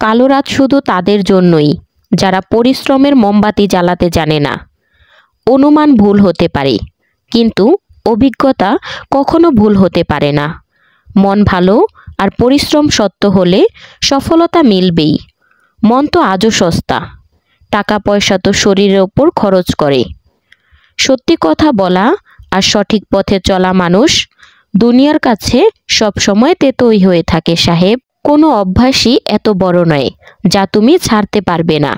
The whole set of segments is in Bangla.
কালো রাত শুধু তাদের জন্যই যারা পরিশ্রমের মোমবাতি জ্বালাতে জানে না। অনুমান ভুল হতে পারে, কিন্তু অভিজ্ঞতা কখনো ভুল হতে পারে না। মন ভালো আর পরিশ্রম সত্য হলে সফলতা মিলবেই। মন তো আজও সস্তা, টাকা পয়সা তো শরীরের ওপর খরচ করে। সত্যি কথা বলা আর সঠিক পথে চলা মানুষ দুনিয়ার কাছে সবসময় তেতোই হয়ে থাকে সাহেব। কোনো অভ্যাসই এত বড় নয় যা তুমি ছাড়তে পারবে না,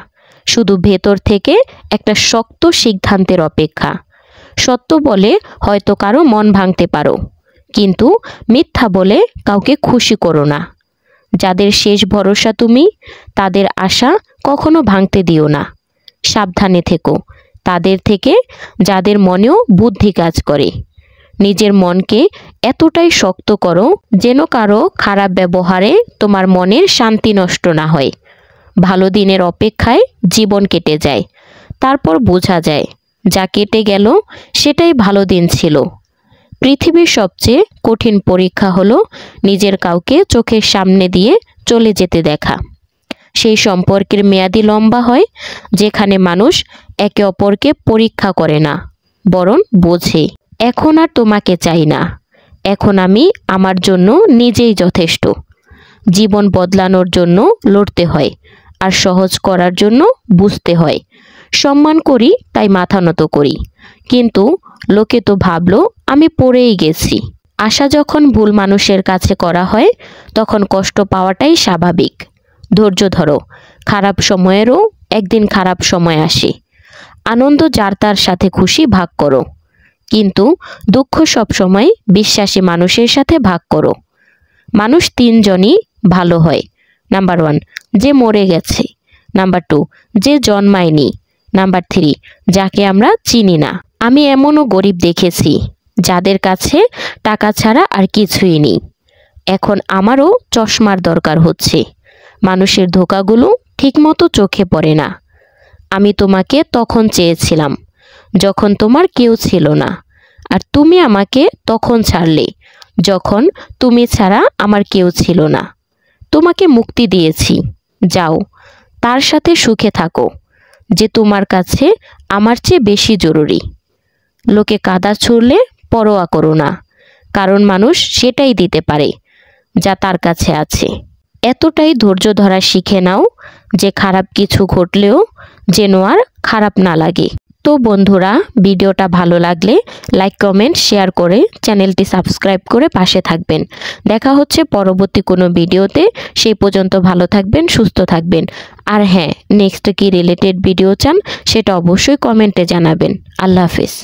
শুধু ভেতর থেকে একটা শক্ত সিদ্ধান্তের অপেক্ষা। সত্য বলে হয়তো কারো মন ভাঙতে পারো, কিন্তু মিথ্যা বলে কাউকে খুশি করো না। যাদের শেষ ভরসা তুমি, তাদের আশা কখনো ভাঙতে দিও না। সাবধানে থেকো তাদের থেকে যাদের মনেও বুদ্ধি কাজ করে। নিজের মনকে এতটাই শক্ত করো যেন কারো খারাপ ব্যবহারে তোমার মনের শান্তি নষ্ট না হয়। ভালো দিনের অপেক্ষায় জীবন কেটে যায়, তারপর বোঝা যায় যা কেটে গেল সেটাই ভালো দিন ছিল। পৃথিবীর সবচেয়ে কঠিন পরীক্ষা হলো নিজের কাউকে চোখের সামনে দিয়ে চলে যেতে দেখা। সেই সম্পর্কের মেয়াদি লম্বা হয় যেখানে মানুষ একে অপরকে পরীক্ষা করে না, বরং বোঝে। এখন আর তোমাকে চাই না, এখন আমি আমার জন্য নিজেই যথেষ্ট। জীবন বদলানোর জন্য লড়তে হয়, আর সহজ করার জন্য বুঝতে হয়। সম্মান করি তাই মাথা নত করি, কিন্তু লোকে তো ভাবলো আমি পড়েই গেছি। আশা যখন ভুল মানুষের কাছে করা হয় তখন কষ্ট পাওয়াটাই স্বাভাবিক। ধৈর্য ধরো, খারাপ সময়েরও একদিন খারাপ সময় আসে। আনন্দ যার তার সাথে খুশি ভাগ করো, কিন্তু দুঃখ সবসময় বিশ্বাসী মানুষের সাথে ভাগ করো। মানুষ তিনজনই ভালো হয়। নাম্বার 1, যে মরে গেছে। নাম্বার 2, যে জন্মায়নি। নাম্বার 3, যাকে আমরা চিনি না। আমি এমনও গরিব দেখেছি যাদের কাছে টাকা ছাড়া আর কিছুই নেই। এখন আমারও চশমার দরকার হচ্ছে। মানুষের ধোঁকাগুলো ঠিকমতো চোখে পড়ে না। আমি তোমাকে তখন চেয়েছিলাম যখন তোমার কেউ ছিল না, আর তুমি আমাকে তখন ছাড়লে যখন তুমি ছাড়া আমার কেউ ছিল না। তোমাকে মুক্তি দিয়েছি, যাও তার সাথে সুখে থাকো যে তোমার কাছে আমার চেয়ে বেশি জরুরি। লোকে কাদা ছুঁড়লে পরোয়া করো না, কারণ মানুষ সেটাই দিতে পারে যা তার কাছে আছে। এতটাই ধৈর্য ধরা শিখে নাও যে খারাপ কিছু ঘটলেও যেন আর খারাপ না লাগে। তো বন্ধুরা, ভিডিওটা ভালো লাগলে লাইক, কমেন্ট, শেয়ার করে চ্যানেলটি সাবস্ক্রাইব করে পাশে থাকবেন। দেখা হচ্ছে পরবর্তী কোনো ভিডিওতে। সেই পর্যন্ত ভালো থাকবেন, সুস্থ থাকবেন। আর হ্যাঁ, নেক্সট কি রিলেটেড ভিডিও চান সেটা অবশ্যই কমেন্টে জানাবেন। আল্লাহ হাফেজ।